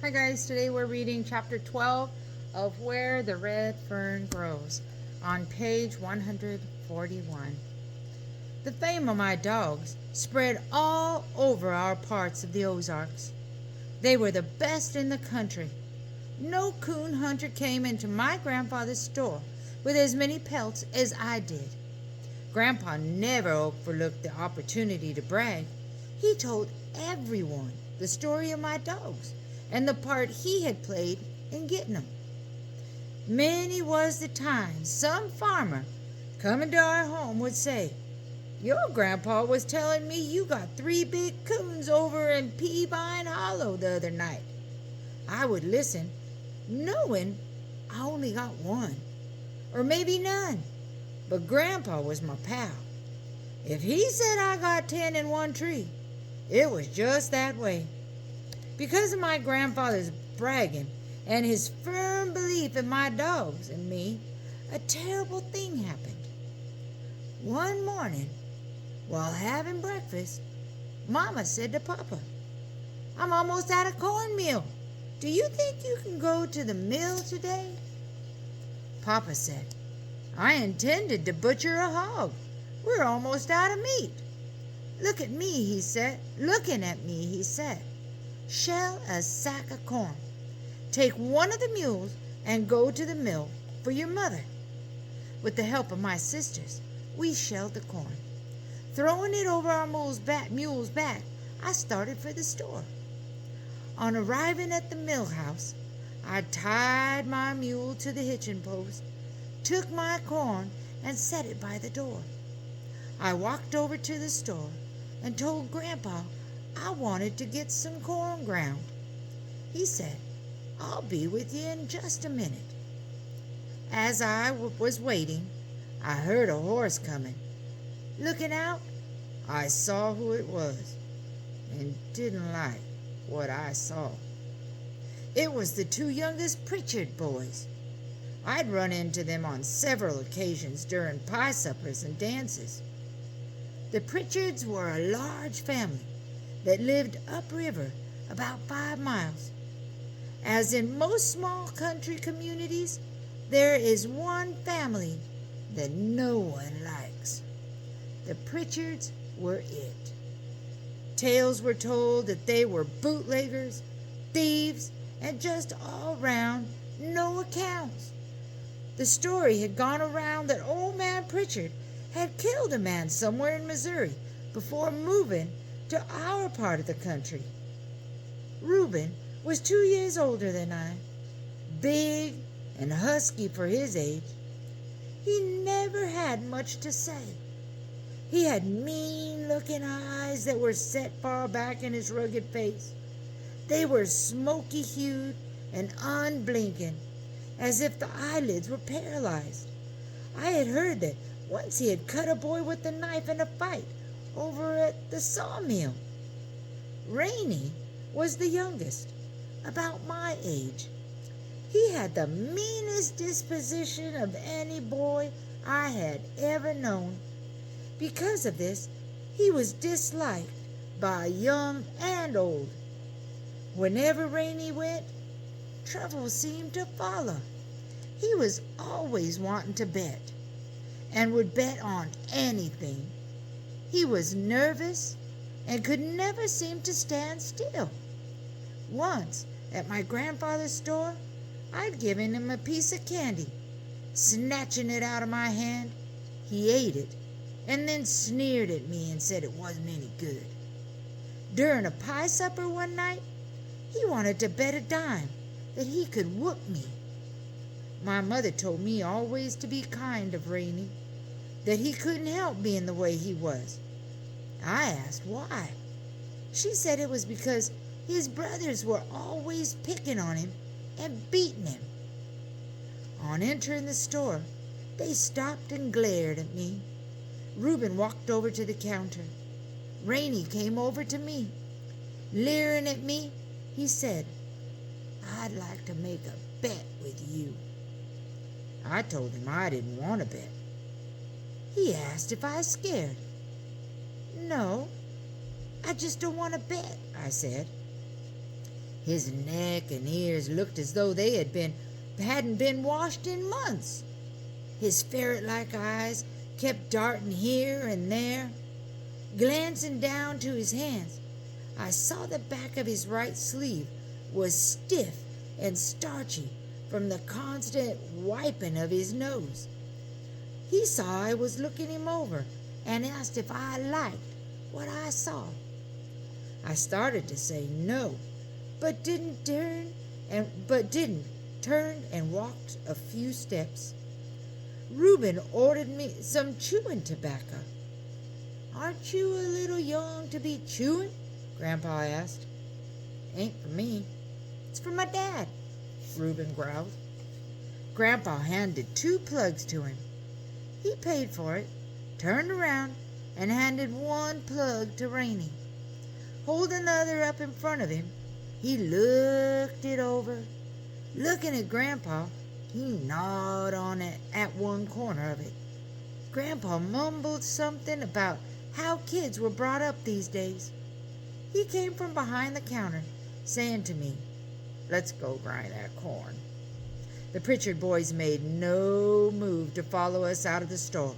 Hi guys, today we're reading chapter 12 of Where the Red Fern Grows on page 141. The fame of my dogs spread all over our parts of the Ozarks. They were the best in the country. No coon hunter came into my grandfather's store with as many pelts as I did. Grandpa never overlooked the opportunity to brag. He told everyone the story of my dogs and the part he had played in getting them. Many was the time some farmer coming to our home would say, "Your grandpa was telling me you got 3 big coons over in Peabine Hollow the other night." I would listen, knowing I only got one, or maybe none, but Grandpa was my pal. If he said I got 10 in one tree, it was just that way. Because of my grandfather's bragging and his firm belief in my dogs and me, a terrible thing happened. One morning, while having breakfast, Mama said to Papa, "I'm almost out of cornmeal. Do you think you can go to the mill today?" Papa said, "I intended to butcher a hog. We're almost out of meat." Looking at me, he said, "Shell a sack of corn. Take one of the mules and go to the mill for your mother." With the help of my sisters, we shelled the corn. Throwing it over our mule's back, I started for the store. On arriving at the mill house, I tied my mule to the hitching post, took my corn, and set it by the door. I walked over to the store and told Grandpa I wanted to get some corn ground. He said, "I'll be with you in just a minute." As I was waiting, I heard a horse coming. Looking out, I saw who it was and didn't like what I saw. It was the 2 youngest Pritchard boys. I'd run into them on several occasions during pie suppers and dances. The Pritchards were a large family that lived upriver about 5 miles. As in most small country communities, there is one family that no one likes. The Pritchards were it. Tales were told that they were bootleggers, thieves, and just all round no accounts. The story had gone around that old man Pritchard had killed a man somewhere in Missouri before moving to our part of the country. Reuben was 2 years older than I, big and husky for his age. He never had much to say. He had mean-looking eyes that were set far back in his rugged face. They were smoky-hued and unblinking, as if the eyelids were paralyzed. I had heard that once he had cut a boy with a knife in a fight over at the sawmill. Rainey was the youngest, about my age. He had the meanest disposition of any boy I had ever known. Because of this, he was disliked by young and old. Whenever Rainey went, trouble seemed to follow. He was always wanting to bet, and would bet on anything. He was nervous and could never seem to stand still. Once, at my grandfather's store, I'd given him a piece of candy. Snatching it out of my hand, he ate it and then sneered at me and said it wasn't any good. During a pie supper one night, he wanted to bet a dime that he could whoop me. My mother told me always to be kind of Rainey, that he couldn't help being the way he was. I asked why. She said it was because his brothers were always picking on him and beating him. On entering the store, they stopped and glared at me. Reuben walked over to the counter. Rainey came over to me. Leering at me, he said, "I'd like to make a bet with you." I told him I didn't want to bet. He asked if I was scared. "No, I just don't want to bet," I said. His neck and ears looked as though they hadn't been washed in months. His ferret-like eyes kept darting here and there. Glancing down to his hands, I saw the back of his right sleeve was stiff and starchy from the constant wiping of his nose. He saw I was looking him over and asked if I liked what I saw. I started to say no, but didn't turn and walked a few steps. Reuben ordered me some chewing tobacco. "Aren't you a little young to be chewing?" Grandpa asked. "Ain't for me. It's for my dad," Reuben growled. Grandpa handed 2 plugs to him. He paid for it, turned around, and handed 1 plug to Rainey. Holding the other up in front of him, he looked it over. Looking at Grandpa, he gnawed on it at one corner of it. Grandpa mumbled something about how kids were brought up these days. He came from behind the counter, saying to me, "Let's go grind that corn." The Pritchard boys made no move to follow us out of the store.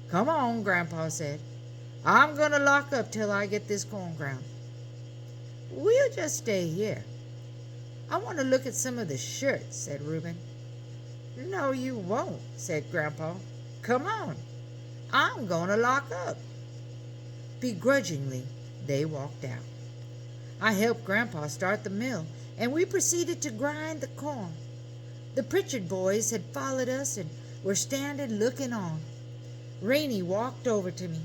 "Come on," Grandpa said. "I'm going to lock up till I get this corn ground." "We'll just stay here. I want to look at some of the shirts," said Reuben. "No, you won't," said Grandpa. "Come on. I'm going to lock up." Begrudgingly, they walked out. I helped Grandpa start the mill, and we proceeded to grind the corn. The Pritchard boys had followed us and were standing looking on. Rainey walked over to me.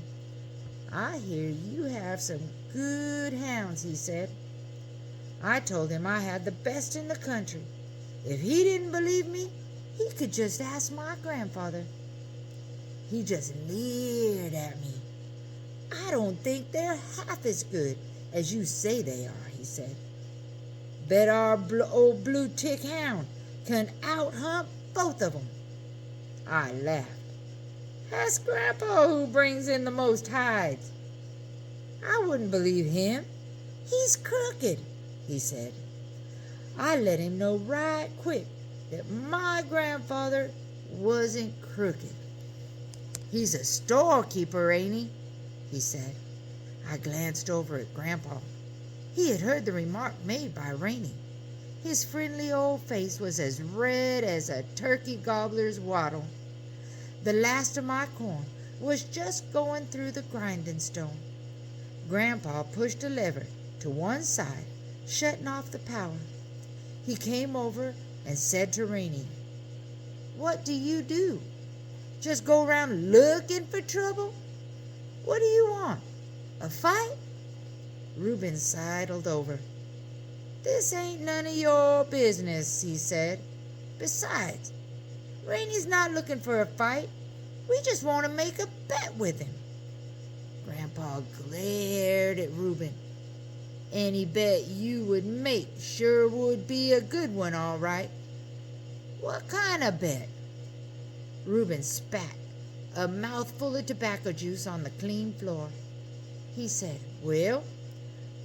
"I hear you have some good hounds," he said. I told him I had the best in the country. If he didn't believe me, he could just ask my grandfather. He just leered at me. "I don't think they're half as good as you say they are," he said. "Bet our old blue tick hound can out-hunt both of them." I laughed. "Ask Grandpa who brings in the most hides." "I wouldn't believe him. He's crooked," he said. I let him know right quick that my grandfather wasn't crooked. "He's a storekeeper, ain't he?" he said. I glanced over at Grandpa. He had heard the remark made by Rainey. His friendly old face was as red as a turkey gobbler's wattle. The last of my corn was just going through the grinding stone. Grandpa pushed a lever to one side, shutting off the power. He came over and said to Rainey, "What do you do? Just go around looking for trouble? What do you want? A fight?" Reuben sidled over. "This ain't none of your business," he said. "Besides, Rainey's not looking for a fight. We just want to make a bet with him." Grandpa glared at Reuben. "Any bet you would make sure would be a good one, all right." "What kind of bet?" Reuben spat a mouthful of tobacco juice on the clean floor. He said, "Well,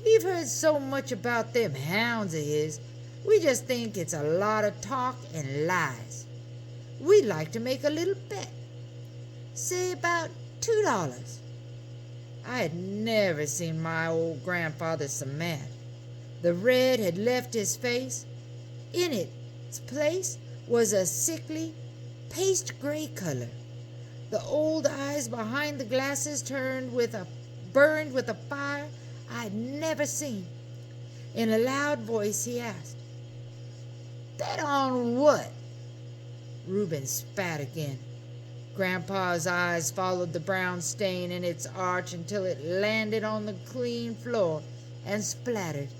we've heard so much about them hounds of his, we just think it's a lot of talk and lies. We'd like to make a little bet. Say about $2. I had never seen my old grandfather so mad. The red had left his face. In its place was a sickly, paste-gray color. The old eyes behind the glasses burned with a fire I'd never seen. In a loud voice he asked, "Bet on what?" Reuben spat again. Grandpa's eyes followed the brown stain in its arch until it landed on the clean floor and splattered.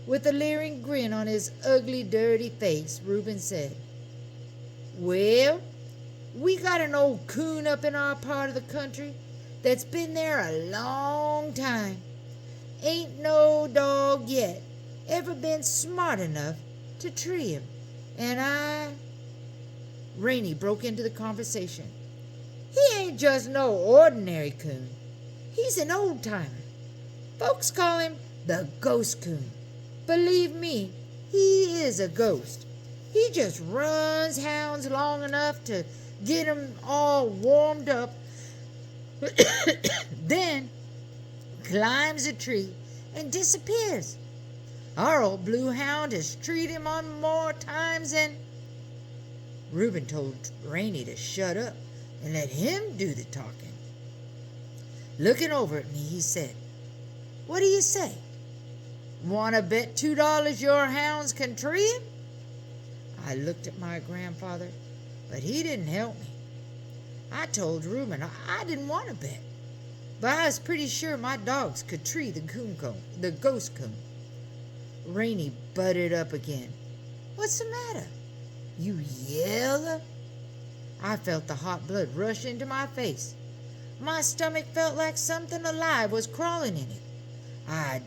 With a leering grin on his ugly, dirty face, Reuben said, "Well, we got an old coon up in our part of the country that's been there a long time. Ain't no dog yet ever been smart enough to tree him. And Rainey broke into the conversation. "He ain't just no ordinary coon. He's an old-timer. Folks call him the ghost coon. Believe me, he is a ghost. He just runs hounds long enough to get 'em all warmed up, then climbs a tree and disappears. Our old blue hound has treated him on more times than... Reuben told Rainey to shut up and let him do the talking. Looking over at me, he said, "What do you say? Want to bet $2 your hounds can tree him?" I looked at my grandfather, but he didn't help me. I told Reuben I didn't want to bet, but I was pretty sure my dogs could tree the ghost coon. Rainey butted up again. "What's the matter? You yeller?" I felt the hot blood rush into my face. My stomach felt like something alive was crawling in it. I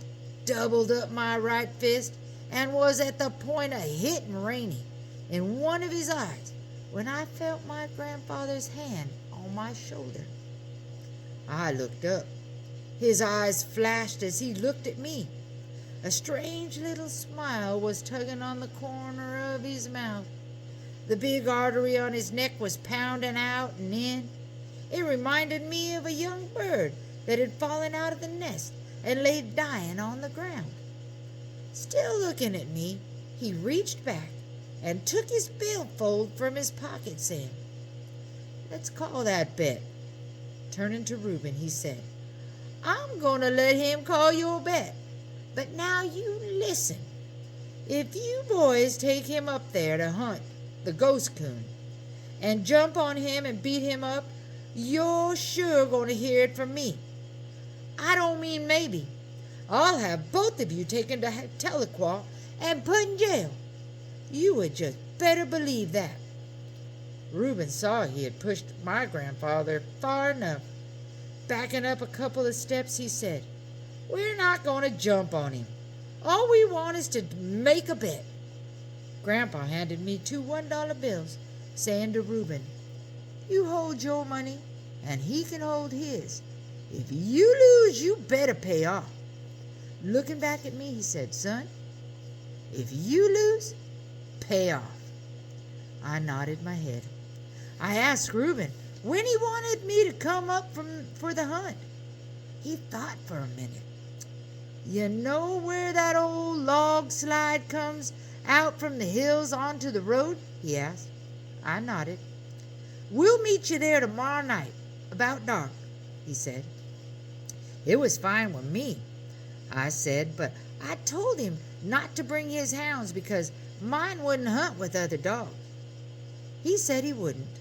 doubled up my right fist and was at the point of hitting Rainey in one of his eyes when I felt my grandfather's hand on my shoulder. I looked up. His eyes flashed as he looked at me. A strange little smile was tugging on the corner of his mouth. The big artery on his neck was pounding out and in. It reminded me of a young bird that had fallen out of the nest and lay dying on the ground. Still looking at me, he reached back and took his billfold from his pocket, saying, "Let's call that bet." Turning to Reuben, he said, "I'm going to let him call your bet. But now you listen. If you boys take him up there to hunt the ghost coon and jump on him and beat him up, you're sure going to hear it from me. I don't mean maybe. I'll have both of you taken to Tahlequah and put in jail. You would just better believe that." Reuben saw he had pushed my grandfather far enough. Backing up a couple of steps, he said, "We're not going to jump on him. All we want is to make a bet." Grandpa handed me 2 $1 bills, saying to Reuben, "You hold your money, and he can hold his. If you lose, you better pay off." Looking back at me, he said, "Son, if you lose, pay off." I nodded my head. I asked Reuben when he wanted me to come up for the hunt. He thought for a minute. "You know where that old log slide comes out from the hills onto the road?" he asked. I nodded. "We'll meet you there tomorrow night, about dark," he said. It was fine with me, I said, but I told him not to bring his hounds because mine wouldn't hunt with other dogs. He said he wouldn't.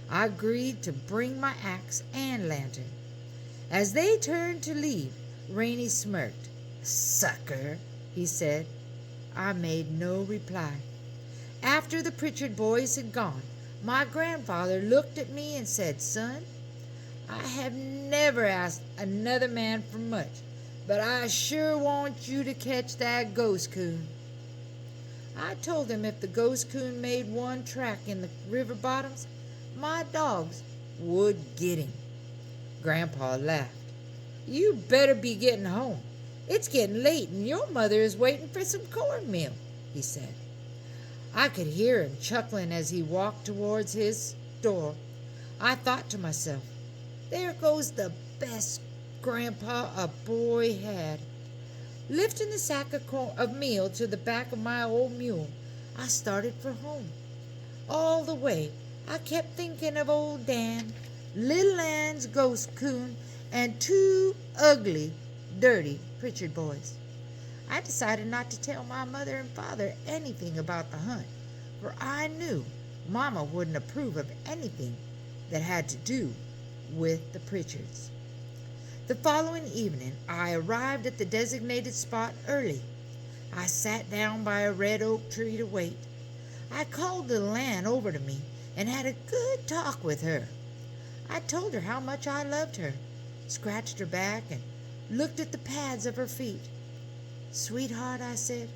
I agreed to bring my axe and lantern. As they turned to leave, Rainey smirked. "Sucker," he said. I made no reply. After the Pritchard boys had gone, my grandfather looked at me and said, "Son, I have never asked another man for much, but I sure want you to catch that ghost coon." I told him if the ghost coon made one track in the river bottoms, my dogs would get him. Grandpa laughed. "You better be getting home. It's getting late and your mother is waiting for some cornmeal," he said. I could hear him chuckling as he walked towards his door. I thought to myself, there goes the best grandpa a boy had. Lifting the sack of meal to the back of my old mule, I started for home. All the way, I kept thinking of old Dan, little Ann's ghost coon, and 2 ugly, dirty Pritchard boys. I decided not to tell my mother and father anything about the hunt, for I knew Mama wouldn't approve of anything that had to do with the Pritchards. The following evening, I arrived at the designated spot early. I sat down by a red oak tree to wait. I called little Ann over to me and had a good talk with her. I told her how much I loved her, scratched her back, and looked at the pads of her feet. "Sweetheart," I said,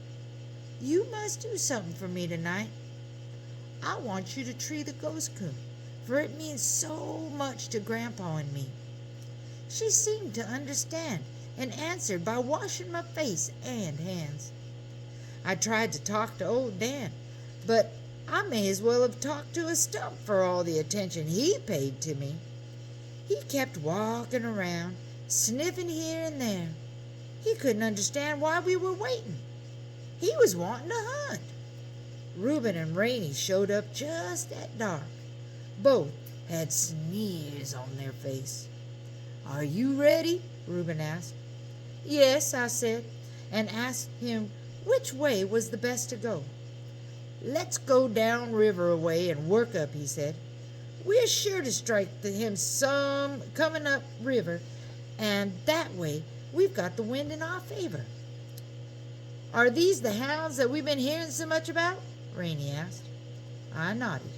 "you must do something for me tonight. I want you to tree the ghost coon, for it means so much to Grandpa and me." She seemed to understand and answered by washing my face and hands. I tried to talk to old Dan, but I may as well have talked to a stump for all the attention he paid to me. He kept walking around, sniffing here and there. He couldn't understand why we were waiting. He was wanting to hunt. Reuben and Rainey showed up just at dark. Both had sneers on their face. "Are you ready?" Reuben asked. "Yes," I said, and asked him which way was the best to go. "Let's go down river a way and work up," he said. "We're sure to strike him some coming up river, and that way we've got the wind in our favor." "Are these the hounds that we've been hearing so much about?" Rainey asked. I nodded.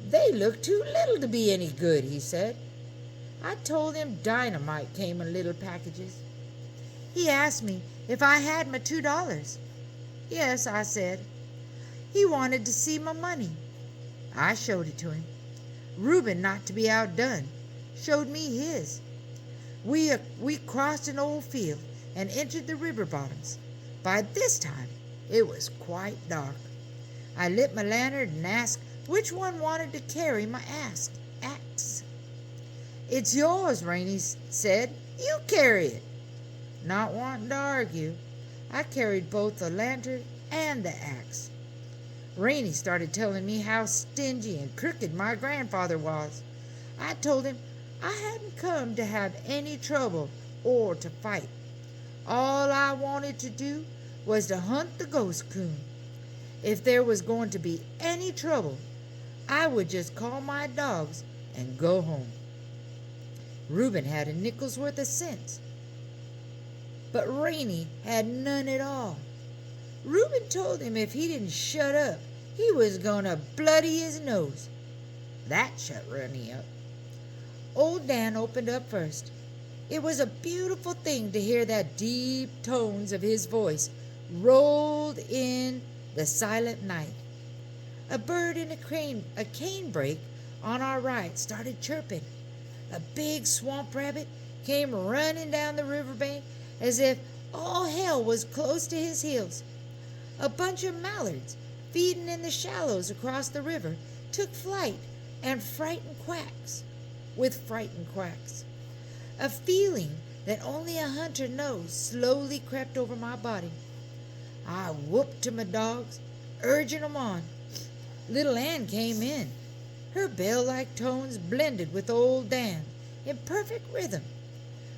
"They look too little to be any good," he said. I told him dynamite came in little packages. He asked me if I had my $2. "Yes," I said. He wanted to see my money. I showed it to him. Reuben, not to be outdone, showed me his. We crossed an old field and entered the river bottoms. By this time, it was quite dark. I lit my lantern and asked which one wanted to carry my axe. "It's yours," Rainey said. "You carry it." Not wanting to argue, I carried both the lantern and the axe. Rainey started telling me how stingy and crooked my grandfather was. I told him I hadn't come to have any trouble or to fight. All I wanted to do was to hunt the ghost coon. If there was going to be any trouble, I would just call my dogs and go home. Reuben had a nickel's worth of sense, but Rainey had none at all. Reuben told him if he didn't shut up, he was going to bloody his nose. That shut Rainey up. Old Dan opened up first. It was a beautiful thing to hear that deep tones of his voice rolled in the silent night. A bird in a canebrake on our right started chirping. A big swamp rabbit came running down the riverbank as if all hell was close to his heels. A bunch of mallards feeding in the shallows across the river took flight and frightened quacks. A feeling that only a hunter knows slowly crept over my body. I whooped to my dogs, urging them on. Little Ann came in. Her bell-like tones blended with old Dan in perfect rhythm.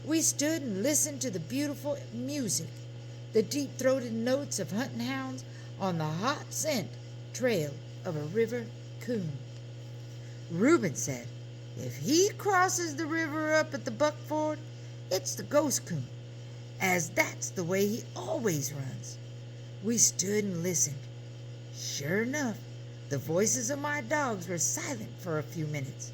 We stood and listened to the beautiful music, the deep-throated notes of hunting hounds on the hot scent trail of a river coon. Reuben said, if he crosses the river up at the Buck Ford, it's the ghost coon, as that's the way he always runs. We stood and listened. Sure enough, the voices of my dogs were silent for a few minutes.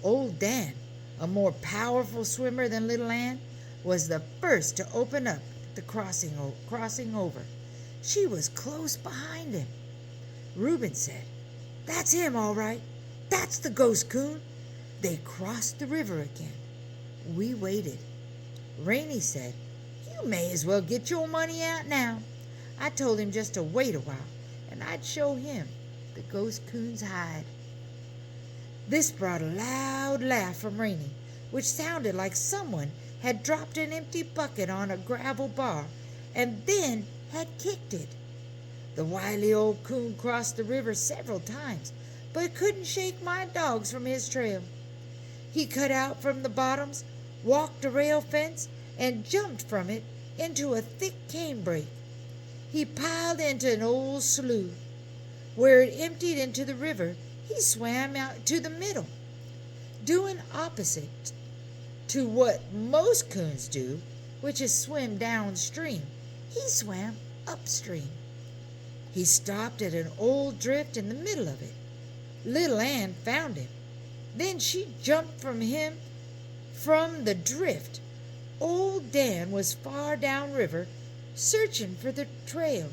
Old Dan, a more powerful swimmer than Little Ann, was the first to open up the crossing over. She was close behind him. Reuben said, that's him, all right. That's the ghost coon. They crossed the river again. We waited. Rainey said, you may as well get your money out now. I told him just to wait a while, and I'd show him the ghost coon's hide. This brought a loud laugh from Rainey, which sounded like someone had dropped an empty bucket on a gravel bar and then had kicked it. The wily old coon crossed the river several times, but couldn't shake my dogs from his trail. He cut out from the bottoms, walked a rail fence, and jumped from it into a thick canebrake. He piled into an old slough. Where it emptied into the river, he swam out to the middle. Doing opposite to what most coons do, which is swim downstream, he swam upstream. He stopped at an old drift in the middle of it. Little Ann found him. Then she jumped from him from the drift. Old Dan was far downriver, searching for the trail.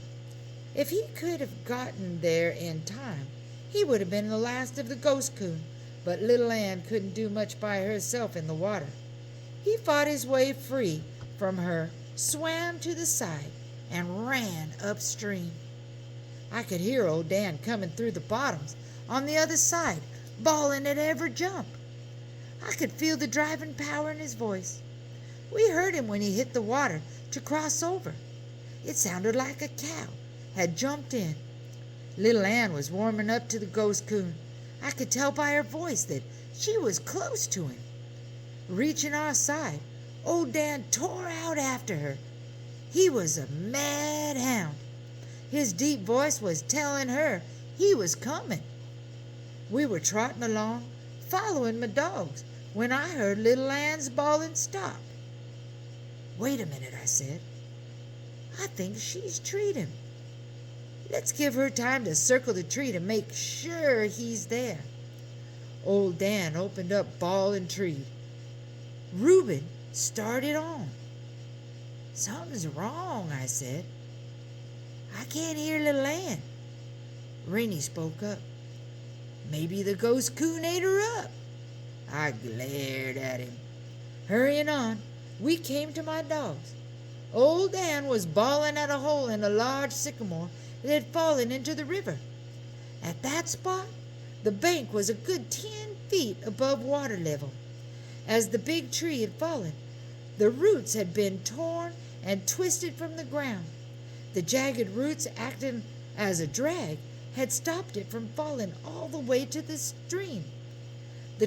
If he could have gotten there in time, he would have been the last of the ghost coon, but Little Ann couldn't do much by herself in the water. He fought his way free from her, swam to the side, and ran upstream. I could hear old Dan coming through the bottoms on the other side, bawling at every jump. I could feel the driving power in his voice. We heard him when he hit the water to cross over. It sounded like a cow had jumped in. Little Ann was warming up to the ghost coon. I could tell by her voice that she was close to him. Reaching our side, old Dan tore out after her. He was a mad hound. His deep voice was telling her he was coming. We were trotting along, following my dogs, when I heard little Ann's bawling stop. "Wait a minute," I said. "I think she's treed him. Let's give her time to circle the tree to make sure he's there." Old Dan opened up bawling treed. Reuben started on. "Something's wrong," I said. "I can't hear little Ann." Rainey spoke up. "Maybe the ghost coon ate her up." I glared at him. Hurrying on, we came to my dogs. Old Dan was bawling at a hole in a large sycamore that had fallen into the river. At that spot, the bank was a good 10 feet above water level. As the big tree had fallen, the roots had been torn and twisted from the ground. The jagged roots, acting as a drag, had stopped it from falling all the way to the stream. The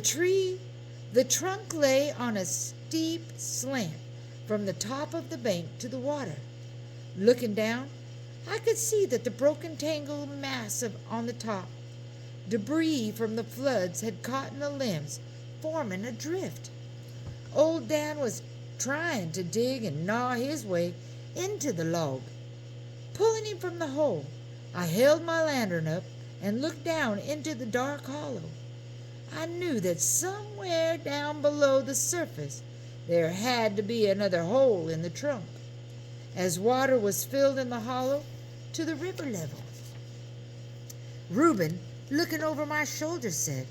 trunk lay on a steep slant from the top of the bank to the water. Looking down, I could see that the broken tangled mass on the top. Debris from the floods had caught in the limbs, forming a drift. Old Dan was trying to dig and gnaw his way into the log. Pulling him from the hole, I held my lantern up and looked down into the dark hollow. I knew that somewhere down below the surface there had to be another hole in the trunk, as water was filled in the hollow to the river level. Reuben, looking over my shoulder, said,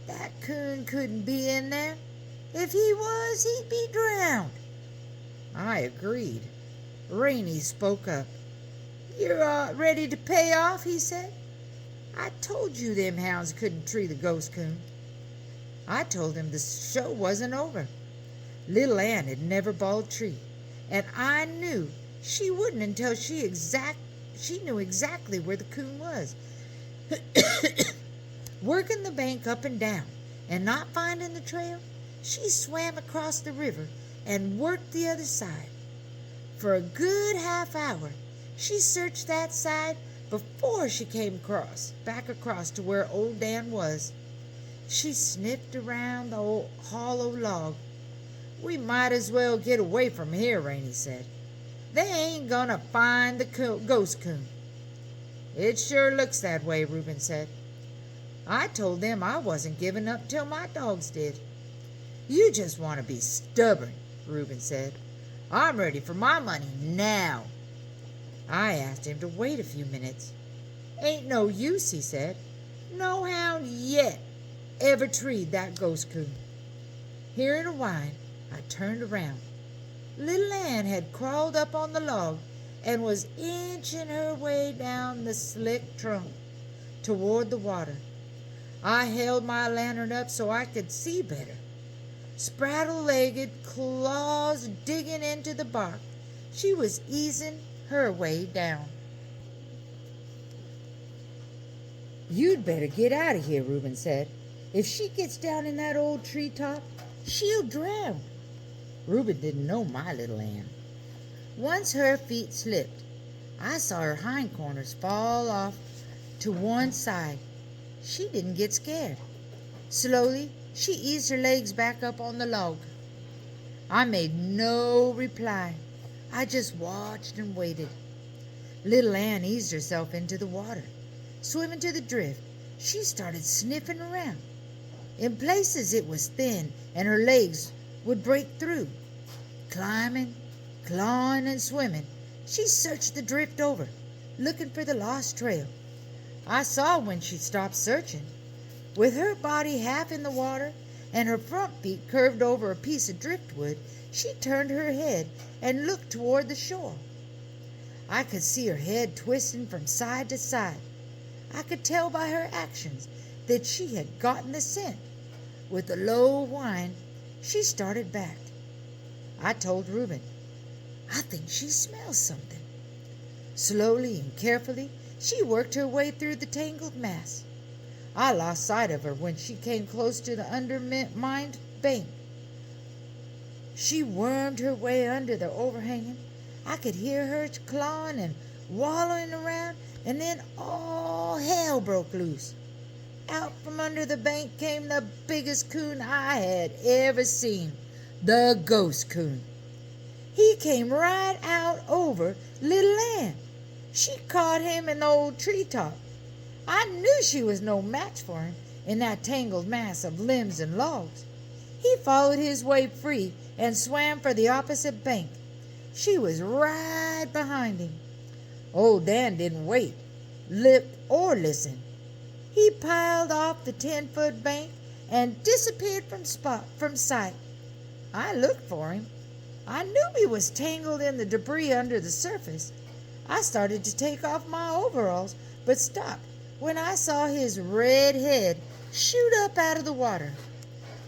"That coon couldn't be in there. If he was, he'd be drowned." I agreed. Rainey spoke up. "You're ready to pay off," he said. "I told you them hounds couldn't tree the ghost coon." I told him the show wasn't over. Little Ann had never bawled tree, and I knew she wouldn't until she knew exactly where the coon was. Working the bank up and down and not finding the trail, she swam across the river and worked the other side. For a good half hour, she searched that side before she came back across to where old Dan was. She sniffed around the old hollow log. "We might as well get away from here," Rainey said. "They ain't gonna find the ghost coon." "It sure looks that way," Reuben said. "I told them I wasn't giving up till my dogs did." "You just want to be stubborn," Reuben said. "I'm ready for my money now." I asked him to wait a few minutes. "Ain't no use," he said. "No hound yet ever treed that ghost coon." Hearing a whine, I turned around. Little Ann had crawled up on the log and was inching her way down the slick trunk toward the water. I held my lantern up so I could see better. Spraddle-legged, claws digging into the bark, she was easing her way down. "You'd better get out of here," Reuben said. "If she gets down in that old treetop, she'll drown." Reuben didn't know my little Ann. Once her feet slipped, I saw her hindquarters fall off to one side. She didn't get scared. Slowly, she eased her legs back up on the log. I made no reply. I just watched and waited. Little Ann eased herself into the water. Swimming to the drift, she started sniffing around. In places it was thin and her legs would break through. Climbing, clawing, and swimming, she searched the drift over, looking for the lost trail. I saw when she stopped searching. With her body half in the water and her front feet curved over a piece of driftwood, she turned her head and looked toward the shore. I could see her head twisting from side to side. I could tell by her actions that she had gotten the scent. With a low whine, she started back. I told Reuben, "I think she smells something." Slowly and carefully, she worked her way through the tangled mass. I lost sight of her when she came close to the undermined bank. She wormed her way under the overhanging. I could hear her clawing and wallowing around, and then all hell broke loose. Out from under the bank came the biggest coon I had ever seen, the ghost coon. He came right out over Little Ann. She caught him in the old treetop. I knew she was no match for him in that tangled mass of limbs and logs. He followed his way free and swam for the opposite bank. She was right behind him. Old Dan didn't wait, lift, or listen. He piled off the 10-foot bank and disappeared from sight. I looked for him. I knew he was tangled in the debris under the surface. I started to take off my overalls, but stopped when I saw his red head shoot up out of the water.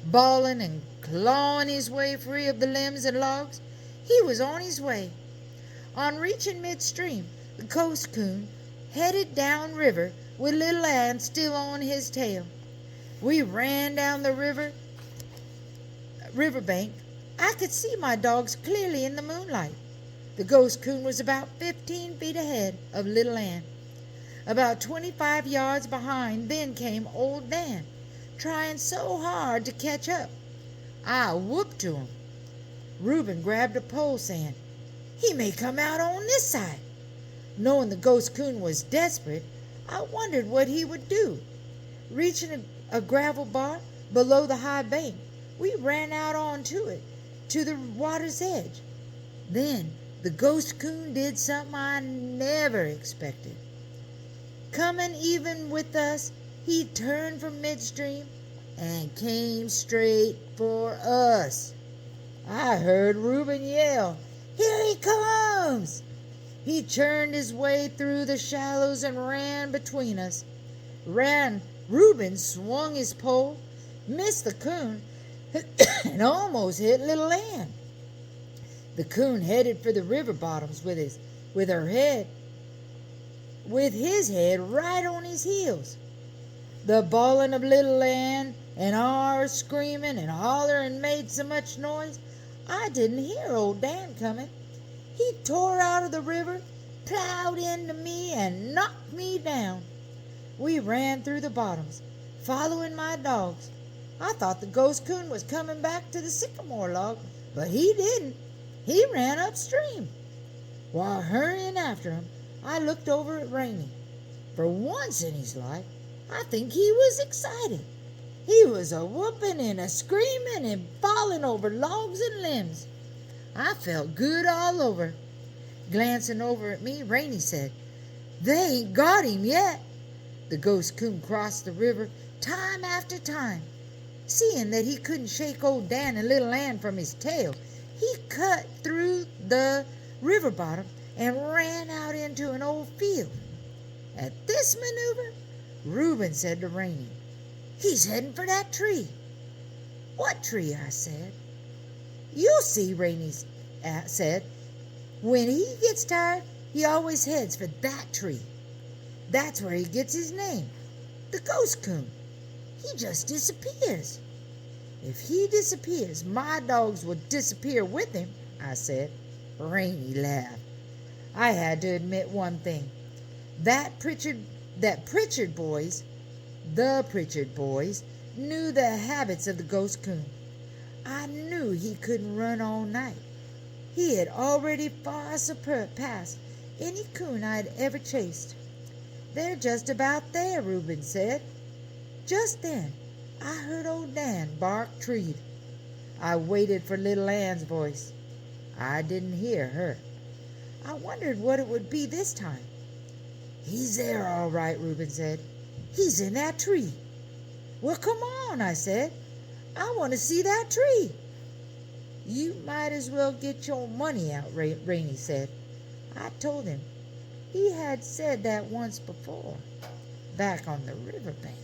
Bawling and clawing his way free of the limbs and logs, he was on his way. On reaching midstream, the ghost coon headed down river with Little Ann still on his tail. We ran down the riverbank. I could see my dogs clearly in the moonlight. The ghost coon was about 15 feet ahead of Little Ann. About 25 yards behind then came Old Dan, trying so hard to catch up. I whooped to him. Reuben grabbed a pole, saying, "He may come out on this side." Knowing the ghost coon was desperate, I wondered what he would do. Reaching a gravel bar below the high bank, we ran out onto it, to the water's edge. Then the ghost coon did something I never expected. Coming even with us, he turned from midstream and came straight for us. I heard Reuben yell, "Here he comes!" He churned his way through the shallows and ran between us. Reuben swung his pole, missed the coon, and almost hit Little Ann. The coon headed for the river bottoms with his head right on his heels. The bawling of Little Ann and our screaming and hollering made so much noise I didn't hear Old Dan coming. He tore out of the river, plowed into me, and knocked me down. We ran through the bottoms, following my dogs. I thought the ghost coon was coming back to the sycamore log, but he didn't. He ran upstream. While hurrying after him, I looked over at Rainey. For once in his life, I think he was excited. He was a whooping and a screaming and falling over logs and limbs. I felt good all over. Glancing over at me, Rainey said, "They ain't got him yet." The ghost coon crossed the river time after time. Seeing that he couldn't shake Old Dan and Little Ann from his tail, he cut through the river bottom and ran out into an old field. At this maneuver, Reuben said to Rainey, "He's heading for that tree." "What tree?" I said. "You'll see," Rainey said. "When he gets tired, he always heads for that tree. That's where he gets his name, the ghost coon. He just disappears." "If he disappears, my dogs will disappear with him," I said. Rainey laughed. I had to admit one thing. The Pritchard boys knew the habits of the ghost coon. I knew he couldn't run all night. He had already far surpassed any coon I had ever chased. "They're just about there," Reuben said. Just then, I heard Old Dan bark treed. I waited for Little Ann's voice. I didn't hear her. I wondered what it would be this time. "He's there all right," Reuben said. "He's in that tree." "Well, come on," I said. "I want to see that tree." "You might as well get your money out," Rainey said. I told him he had said that once before, back on the riverbank.